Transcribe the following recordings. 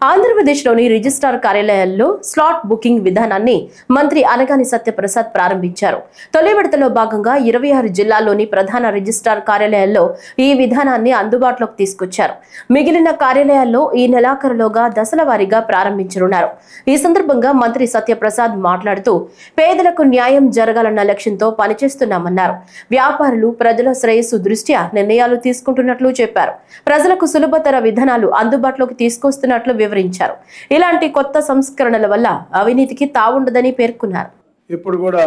ఆంధ్రప్రదేశ్లోని రిజిస్ట్రార్ కార్యాలయాల్లో slot booking విధానాన్ని మంత్రి అనగాని సత్యప్రసాద్ ప్రారంభించారు. తొలి విడతలో భాగంగా 26 జిల్లాల్లోని ప్రధాన రిజిస్ట్రార్ కార్యాలయాల్లో ఈ విధానాన్ని అందుబాటులోకి తీసుకొచ్చారు. మిగిలిన కార్యాలయాల్లో ఈ నెలాఖరులోగా దశల వారీగా ప్రారంభించనున్నారు. ఈ సందర్భంగా మంత్రి సత్యప్రసాద్ మాట్లాడుతూ పేదలకు న్యాయం జరగాలన్న లక్ష్యంతో పనిచేస్తున్నామన్నారు. వ్యాపారులు ప్రజల శ్రేయస్సు దృష్ట్యా నిర్ణయాలు తీసుకుంటున్నట్లు చెప్పారు. ప్రజలకు సులభతర విధానాలు అందుబాటులోకి తీసుకొస్తున్నట్లు వివరించారు. ఇలాంటి కొత్త సంస్కరణల వల్ల అవినీతికి తావుండదని పేర్కొన్నారు. ఇప్పుడు కూడా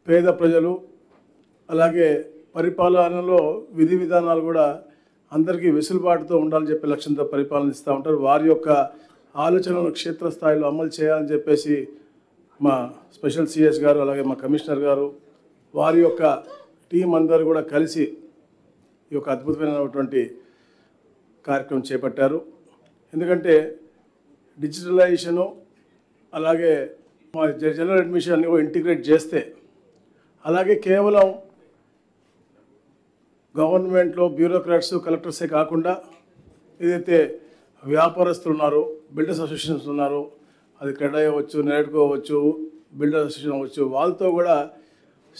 పేద ప్రజలు అలాగే పరిపాలనలో విధి విధానాలు కూడా అందరికీ వెసులుబాటుతో ఉండాలని చెప్పే లక్ష్యంతో పరిపాలనిస్తూ ఉంటారు. వారి యొక్క ఆలోచనలను క్షేత్రస్థాయిలో అమలు చేయాలని చెప్పేసి మా స్పెషల్ సిఎస్ గారు అలాగే మా కమిషనర్ గారు వారి యొక్క టీం అందరూ కూడా కలిసి ఈ యొక్క అద్భుతమైనటువంటి కార్యక్రమం చేపట్టారు. ఎందుకంటే డిజిటలైజేషను అలాగే జనరల్ అడ్మిషన్ ఇంటిగ్రేట్ చేస్తే అలాగే కేవలం గవర్నమెంట్లో బ్యూరోక్రాట్స్ కలెక్టర్సే కాకుండా ఏదైతే వ్యాపారస్తులు ఉన్నారో బిల్డర్స్ అసోసియేషన్స్ ఉన్నారో అది క్రెడ్ అవ్వచ్చు, నెరెడ్కో అవ్వచ్చు, బిల్డర్స్ అసోసియేషన్ అవ్వచ్చు, వాళ్ళతో కూడా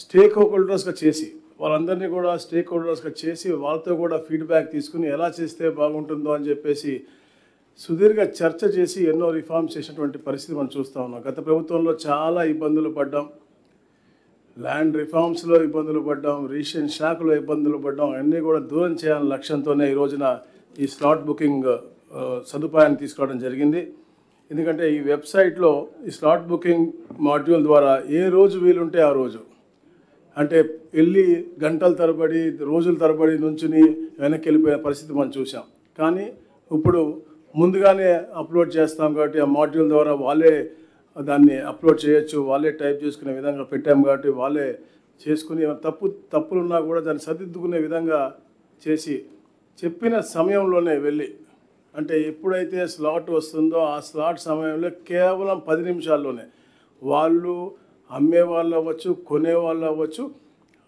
స్టేక్ హోల్డర్స్గా చేసి వాళ్ళందరినీ కూడా స్టేక్ హోల్డర్స్గా చేసి వాళ్ళతో కూడా ఫీడ్బ్యాక్ తీసుకుని ఎలా చేస్తే బాగుంటుందో అని చెప్పేసి సుదీర్ఘ చర్చ చేసి ఎన్నో రిఫార్మ్స్ చేసినటువంటి పరిస్థితి మనం చూస్తూ ఉన్నాం. గత ప్రభుత్వంలో చాలా ఇబ్బందులు పడ్డాం, ల్యాండ్ రిఫార్మ్స్లో ఇబ్బందులు పడ్డాం, రిజిస్ట్రేషన్ శాఖలో ఇబ్బందులు పడ్డాం. అన్నీ కూడా దూరం చేయాలనే లక్ష్యంతోనే ఈ రోజున ఈ స్లాట్ బుకింగ్ సదుపాయాన్ని తీసుకోవడం జరిగింది. ఎందుకంటే ఈ వెబ్సైట్లో ఈ స్లాట్ బుకింగ్ మాడ్యూల్ ద్వారా ఏ రోజు వీలుంటే ఆ రోజు అంటే వెళ్ళి గంటల తరబడి రోజుల తరబడి నుంచుని వెనక్కి వెళ్ళిపోయిన పరిస్థితి మనం చూసాం. కానీ ఇప్పుడు ముందుగానే అప్లోడ్ చేస్తాం కాబట్టి ఆ మాడ్యూల్ ద్వారా వాళ్ళే దాన్ని అప్లోడ్ చేయొచ్చు, వాళ్ళే టైప్ చేసుకునే విధంగా పెట్టాం కాబట్టి వాళ్ళే చేసుకుని తప్పులున్నా కూడా దాన్ని సరిదిద్దుకునే విధంగా చేసి చెప్పిన సమయంలోనే వెళ్ళి అంటే ఎప్పుడైతే స్లాట్ వస్తుందో ఆ స్లాట్ సమయంలో కేవలం 10 నిమిషాల్లోనే వాళ్ళు అమ్మే వాళ్ళు అవ్వచ్చు, కొనేవాళ్ళు అవ్వచ్చు,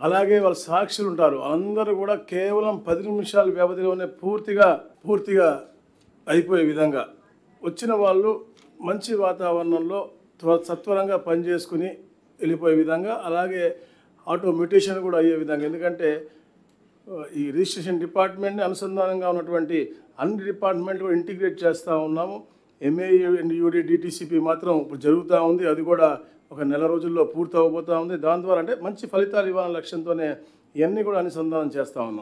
అలాగే వాళ్ళ సాక్షులు ఉంటారు, అందరూ కూడా కేవలం 10 నిమిషాల వ్యవధిలోనే పూర్తిగా అయిపోయే విధంగా వచ్చిన వాళ్ళు మంచి వాతావరణంలో సత్వరంగా పనిచేసుకుని వెళ్ళిపోయే విధంగా అలాగే ఆటోమేటేషన్ కూడా అయ్యే విధంగా. ఎందుకంటే ఈ రిజిస్ట్రేషన్ డిపార్ట్మెంట్ని అనుసంధానంగా ఉన్నటువంటి అన్ని డిపార్ట్మెంట్ కూడా ఇంటిగ్రేట్ చేస్తూ ఉన్నాము. ఎంఏయుడి డిటిసిపి మాత్రం ఇప్పుడు జరుగుతూ ఉంది. అది కూడా ఒక నెల రోజుల్లో పూర్తి అవబోతూ ఉంది. దాని ద్వారా అంటే మంచి ఫలితాలు ఇవ్వాలనే లక్ష్యంతోనే ఇవన్నీ కూడా అనుసంధానం చేస్తూ ఉన్నాం.